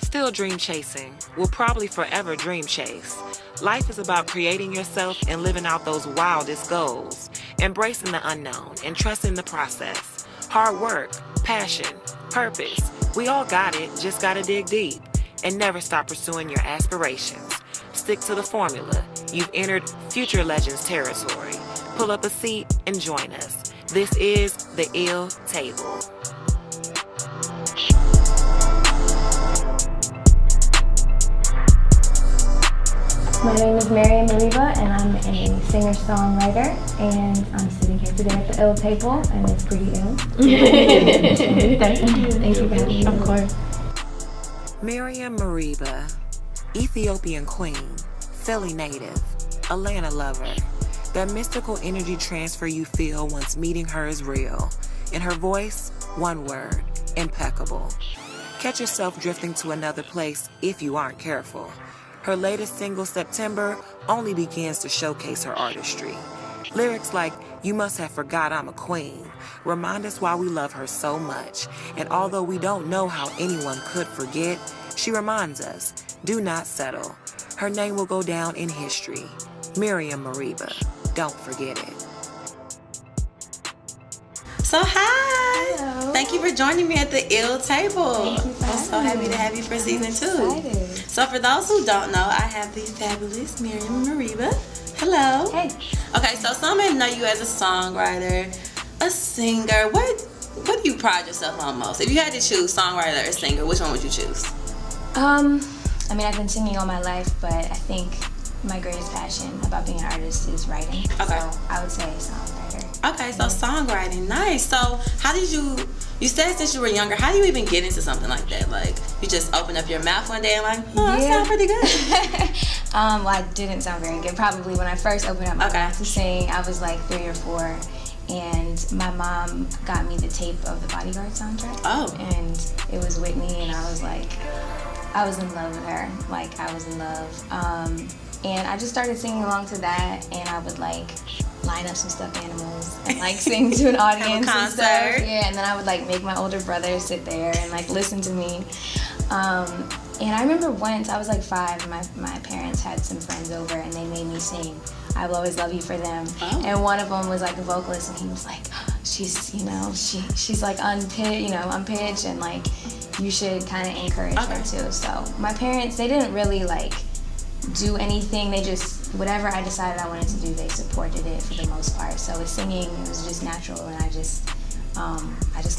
still dream chasing, will probably forever dream chase. Life is about creating yourself and living out those wildest goals, embracing the unknown and trusting the process. Hard work, passion, purpose, we all got it, just gotta dig deep. And never stop pursuing your aspirations. Stick to the formula. You've entered Future Legends territory. Pull up a seat and join us. This is The Ill Table. My name is Marian, Mereba, and I'm a singer-songwriter, and I'm sitting here today at the Ill Table, and it's pretty ill. Thank you for having me. Of course. Marian Mereba, Ethiopian queen, Philly native, Atlanta lover. That mystical energy transfer you feel once meeting her is real. In her voice, one word, impeccable. Catch yourself drifting to another place if you aren't careful. Her latest single, September, only begins to showcase her artistry. Lyrics like, "You must have forgot I'm a queen," remind us why we love her so much. And although we don't know how anyone could forget, she reminds us, do not settle. Her name will go down in history. Marian Mereba, don't forget it. So hi! Hello. Thank you for joining me at the Ill Table. Thank you for I'm so having happy me. to have you for season 2. Excited. So for those who don't know, I have the fabulous Marian Mereba. Hello. Hey. Okay, so some may know you as a songwriter, a singer. What do you pride yourself on most? If you had to choose songwriter or singer, which one would you choose? I mean, I've been singing all my life, but I think my greatest passion about being an artist is writing. Okay. So I would say songwriter. Okay, so songwriting, nice. So how did you said since you were younger, how do you even get into something like that? Like, you just open up your mouth one day and like, oh, I sound pretty good. Well, I didn't sound very good. Probably when I first opened up my mouth to sing, I was like 3 or 4. And my mom got me the tape of the Bodyguard soundtrack. Oh. And it was Whitney, and I was in love with her. Like, I was in love. And I just started singing along to that, and I would like line up some stuffed animals and like sing to an audience and stuff. Yeah, and then I would like make my older brother sit there and like listen to me. And I remember once I was like 5, and my parents had some friends over, and they made me sing "I Will Always Love You" for them. Oh. And one of them was like a vocalist, and he was like, she's like unpitched, and like you should kind of encourage her too. So my parents, they didn't really like do anything. They just, whatever I decided I wanted to do, they supported it for the most part. So with singing, it was just natural, and I just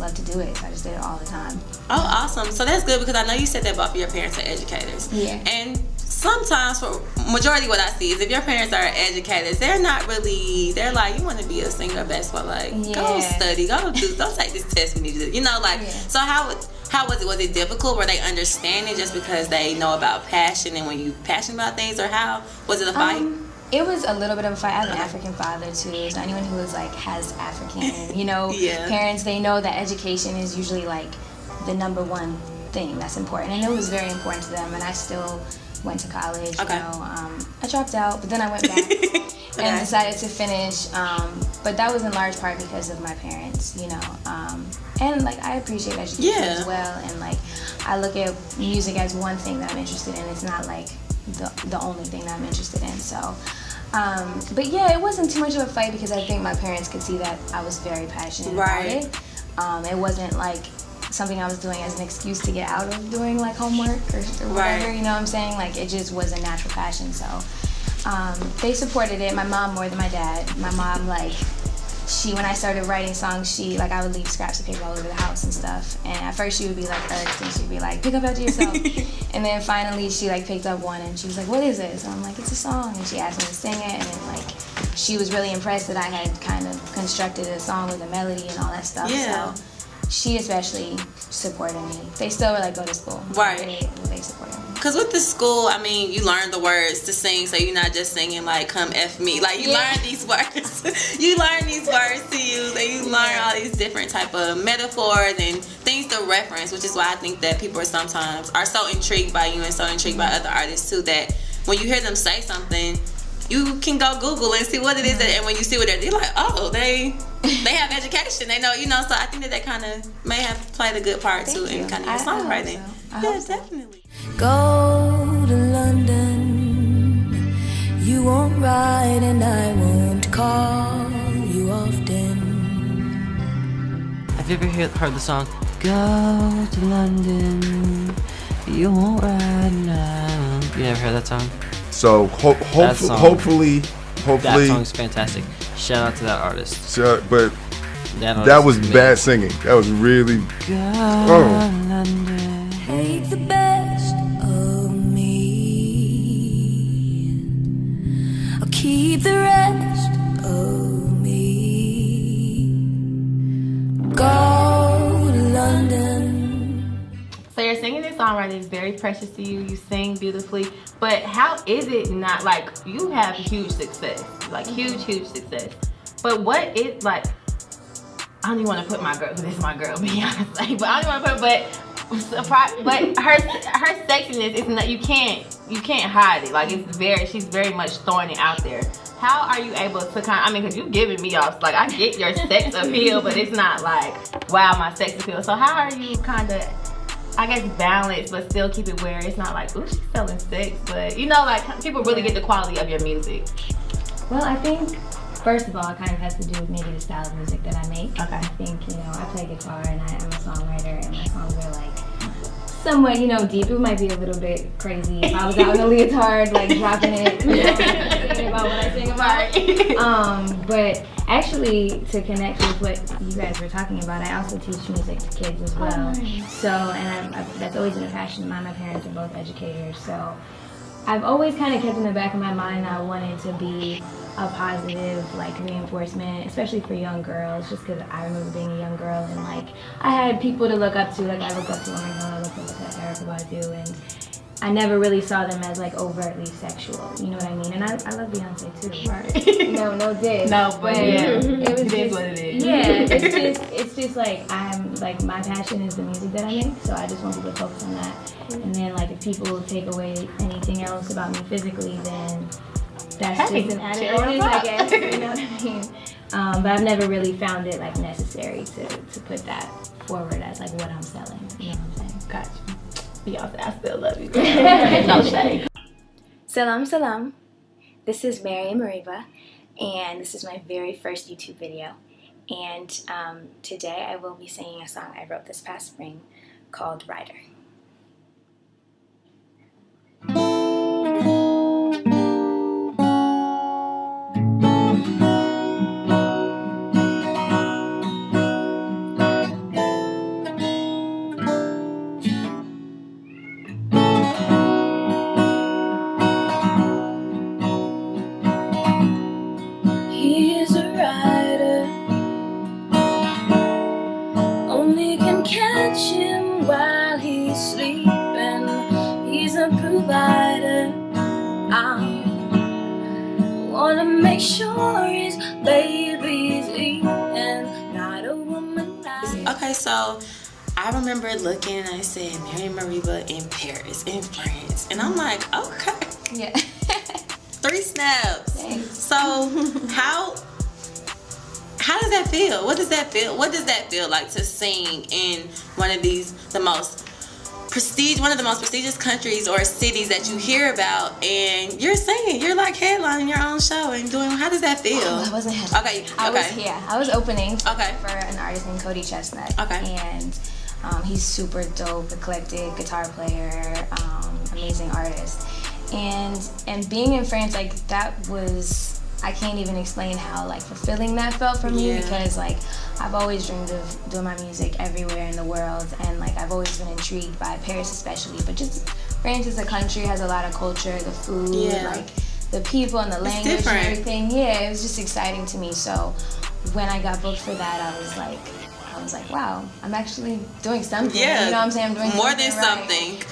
love to do it. So I just did it all the time. Oh, awesome. So that's good, because I know you said that both of your parents are educators. Yeah. And sometimes, for majority what I see is if your parents are educators, they're not really, they're like, you want to be a singer, basketball, like, go study, don't take this test we need to do. You know, like, so how was it? Was it difficult? Were they understanding just because they know about passion and when you passionate about things, or how? Was it a fight? It was a little bit of a fight. I have an African father too, so anyone who is like has African, parents, they know that education is usually like the number one thing that's important, and it was very important to them. And I still went to college. I dropped out, but then I went back and decided to finish. But that was in large part because of my parents, and like I appreciate education as well, and like I look at music as one thing that I'm interested in. It's not like the only thing that I'm interested in. So, but yeah, it wasn't too much of a fight because I think my parents could see that I was very passionate about it. It wasn't like something I was doing as an excuse to get out of doing like homework or whatever, you know what I'm saying? Like, it just was a natural passion. So they supported it. My mom more than my dad. My mom, like, when I started writing songs, I would leave scraps of paper all over the house and stuff. And at first she would be like irked, and she'd be like, pick up after yourself. And then finally she like picked up one, and she was like, what is this? And I'm like, it's a song. And she asked me to sing it, and then like she was really impressed that I had kind of constructed a song with a melody and all that stuff. Yeah. So she especially supported me. They still were like, go to school. Right. They supported me. Because with the school, I mean, you learn the words to sing, so you're not just singing like, come F me. Like, you learn these words. You learn these words to use, and you learn all these different type of metaphors and things to reference, which is why I think that people sometimes are so intrigued by you and so intrigued by other artists too, that when you hear them say something, you can go Google and see what it is, and when you see what they're like, oh, they have education, they know, so I think that kind of may have played a good part too in kind of your songwriting. Yeah, definitely. Go to London, you won't ride and I won't call you often. Have you ever heard the song, Go to London, you won't ride now? You never heard that song? So hopefully that song's fantastic. Shout out to that artist. But that was bad singing. That was really London. Take the best of me, I'll keep the rest of me. Go to London. So your singing and songwriting is very precious to you. You sing beautifully, but how is it not, like, you have huge success, like huge success. But what is, like, I don't even want to put my girl, because this is my girl, Beyonce, but I don't want to put, but her sexiness is not, you can't hide it. Like, she's very much throwing it out there. How are you able to because you're giving me off, like, I get your sex appeal, but it's not like, wow, my sex appeal. So how are you kind of, I guess, balance, but still keep it where it's not like, ooh, she's selling sex, but like, people really get the quality of your music? Well, I think, first of all, it kind of has to do with maybe the style of music that I make. Okay. I think, I play guitar and I'm a songwriter, and my songs are like somewhat, deep. It might be a little bit crazy if I was out in a leotard, like dropping it, singing about what I sing about. But actually, to connect with what you guys were talking about, I also teach music to kids as well. So, and that's always been a passion of mine. My parents are both educators, so I've always kind of kept in the back of my mind I wanted to be a positive, like, reinforcement, especially for young girls, just because I remember being a young girl and, like, I had people to look up to. Like, I looked up to Marian, I looked up to Erykah Badu, and I never really saw them as, like, overtly sexual, you know what I mean? And I love Beyonce too. Right. No diss. No, but yeah, it is what it is. Yeah, it's just like, I'm, like, my passion is the music that I make, so I just want people to focus on that. And then, like, if people take away anything else about me physically, then that's just an added bonus, I guess, you know what I mean? But I've never really found it, like, necessary to put that forward as, like, what I'm selling, you know what I'm saying? Gotcha. Beyonce, I still love you. No shade. Salam. This is Marian Mereba, and this is my very first YouTube video. And today I will be singing a song I wrote this past spring called Rider. Catch him while he's sleeping. He's a provider. I wanna make sure his baby's eating, not a woman. Okay, so I remember looking and I said Marian Mereba in Paris, in France, and I'm like, okay, Yeah. 3 snaps. Thanks. So how does that feel? What does that feel? What does that feel like to sing in one of the most prestigious countries or cities that you hear about, and you're singing? You're like headlining your own show and doing. How does that feel? Oh, I wasn't headlining. Okay. I was opening for Okay. an artist named Cody Chestnut. Okay. And he's super dope, eclectic guitar player, amazing artist. And being in France, like, that was, I can't even explain how, like, fulfilling that felt for me, because, like, I've always dreamed of doing my music everywhere in the world, and, like, I've always been intrigued by Paris especially, but just France as a country has a lot of culture, the food, like, the people and the language and everything. Yeah, it was just exciting to me. So when I got booked for that, I was like, wow, I'm actually doing something. Yeah. You know what I'm saying? I'm doing more than right. something.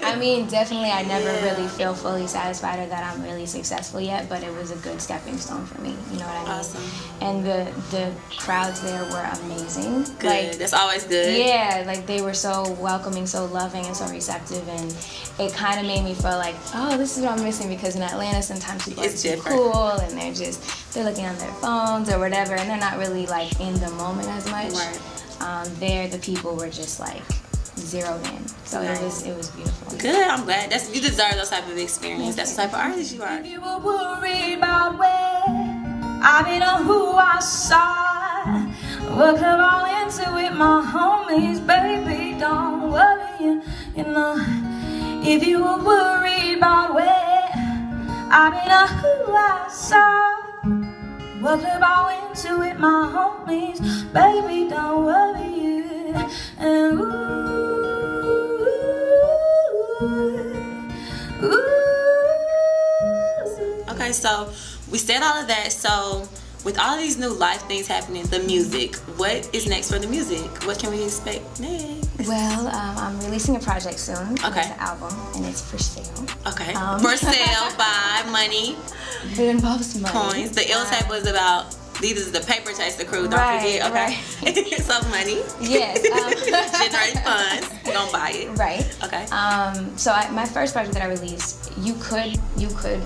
I mean, definitely I never really feel fully satisfied or that I'm really successful yet, but it was a good stepping stone for me. You know what I mean? Awesome. And the crowds there were amazing. Good. Like, that's always good. Yeah, like they were so welcoming, so loving, and so receptive, and it kind of made me feel like, oh, this is what I'm missing, because in Atlanta sometimes people are too cool and they're looking on their phones or whatever, and they're not really like in the moment as much. Right. There the people were just like zeroed in, so nice. it was beautiful. Good, I'm glad. You deserve those type of experience. That's the type of artist you are. If you were worried about where I've been or who I saw, we'll come all into it, my homies, baby, don't worry, you know. If you were worried about where I've been or who I saw, we'll come all into it, my homies, baby, don't worry, and Okay, so we said all of that. So with all these new life things happening, the music, what is next for the music? What can we expect next? Well, I'm releasing a project soon. Okay. It's an album, and it's for sale. Okay. For sale by money. It involves money. Coins. The ill tape was about, these is the paper chase the crew, don't forget. Okay. Right. So money. Yes. Generating funds. Don't buy it. Right. Okay. So my first project that I released, you could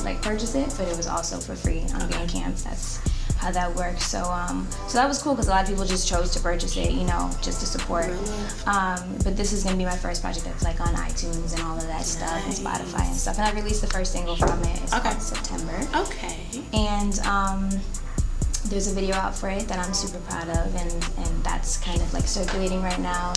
like purchase it, but it was also for free on Bandcamp. That's how that works. So so that was cool, because a lot of people just chose to purchase it, you know, just to support. But this is gonna be my first project that's like on iTunes and all of that stuff, and Spotify and stuff. And I released the first single from it. It's called September. Okay. And there's a video out for it that I'm super proud of, and that's kind of like circulating right now.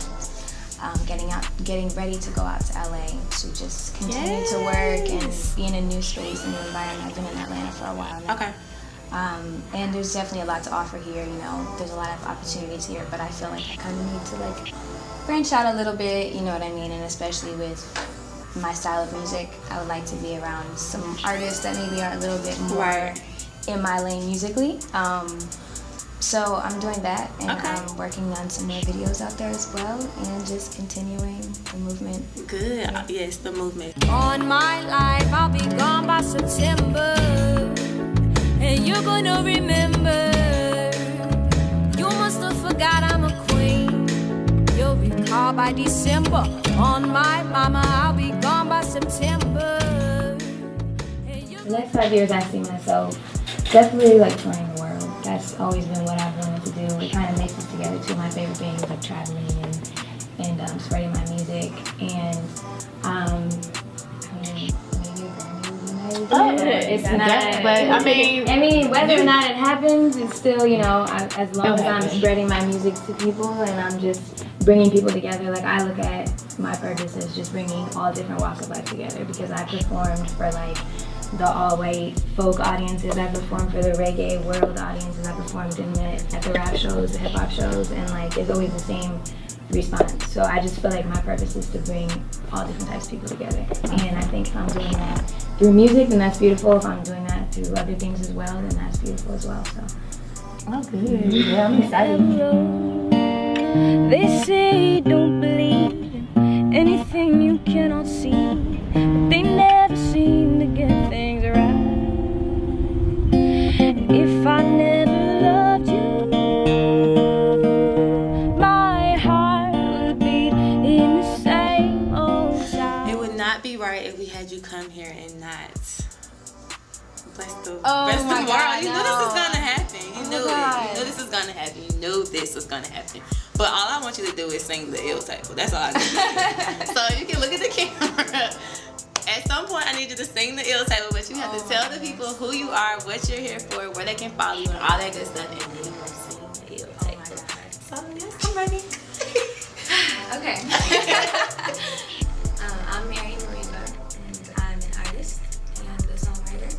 Getting ready to go out to LA to just continue to work and be in a new space, a new environment. I've been in Atlanta for a while now. Okay. And there's definitely a lot to offer here, you know. There's a lot of opportunities here, but I feel like I kind of need to like branch out a little bit, you know what I mean? And especially with my style of music, I would like to be around some artists that maybe are a little bit more in my lane musically. So I'm doing that, and I'm working on some more videos out there as well, and just continuing the movement. Good. Yes, the movement. On my life, I'll be gone by September, and you're gonna remember. You must have forgot I'm a queen. You'll be called by December. On my mama, I'll be gone by September. The next 5 years, I see myself definitely like touring the world. That's always been what I've wanted to do. It kind of mixes together two of my favorite things, like traveling and spreading my music. And I mean, maybe a Grammy would be nice. It's not, but I mean, whether or not it happens, it's still, you know, as long as I'm spreading my music to people and I'm just bringing people together. Like, I look at my purpose as just bringing all different walks of life together, because I performed for like the all-white folk audiences, I performed for the reggae world audiences, I performed at the rap shows, the hip-hop shows, and like it's always the same response. So I just feel like my purpose is to bring all different types of people together. And I think if I'm doing that through music, then that's beautiful. If I'm doing that through other things as well, then that's beautiful as well. So. Oh, good. Yeah, I'm excited. They say don't believe in anything you cannot see, but they never seem to get things right. If I never loved you, my heart would beat in the same old time. It would not be right if we had you come here and not bless the world. God, You knew this was gonna happen. You knew it. God. You knew this was gonna happen. You knew this was gonna happen. But all I want you to do is sing the ill table. That's all I need. So you can look at the camera. At some point, I need you to sing the ill table, but you have to tell the people who you are, what you're here for, where they can follow you, and all that good stuff, and then you're going to sing the ill table. So, yes, I'm ready. Okay. I'm Marian, and I'm an artist and a songwriter.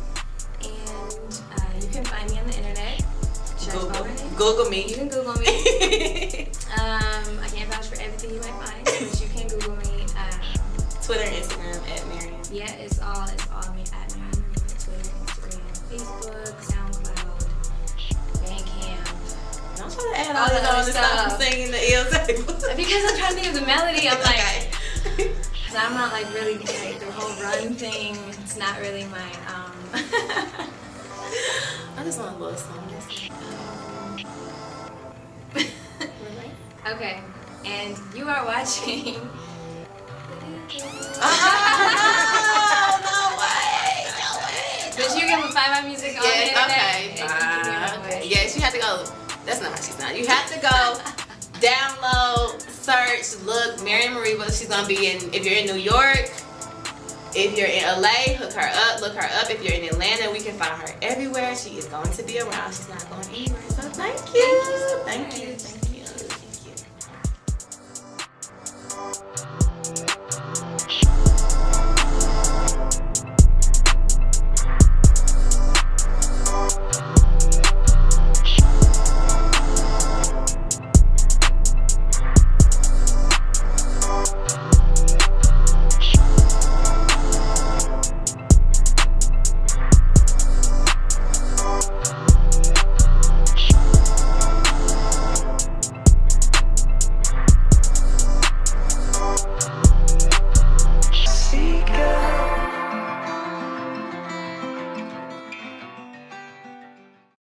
And you can find me on the internet. Google me. You can Google me. I can't vouch for everything you might find, but you can Google me. Twitter, Instagram, at Marian. Yeah, it's all me at Marian. Twitter, Instagram, Facebook, SoundCloud, Bandcamp. Don't try to add all that on and stop from singing the ill table. Because I'm trying to think of the melody, I'm like, so I'm not like really like the whole run thing. It's not really my I just want a little song. Okay, and you are watching. Oh, no way. But you can find my music on the internet. Okay. Yes, you have to go. That's not how she sounds. You have to go download, search, look. Marian Mereba. She's gonna be in. If you're in New York, if you're in LA, hook her up. Look her up. If you're in Atlanta, we can find her everywhere. She is going to be around. She's not going anywhere. So thank you. Thank you.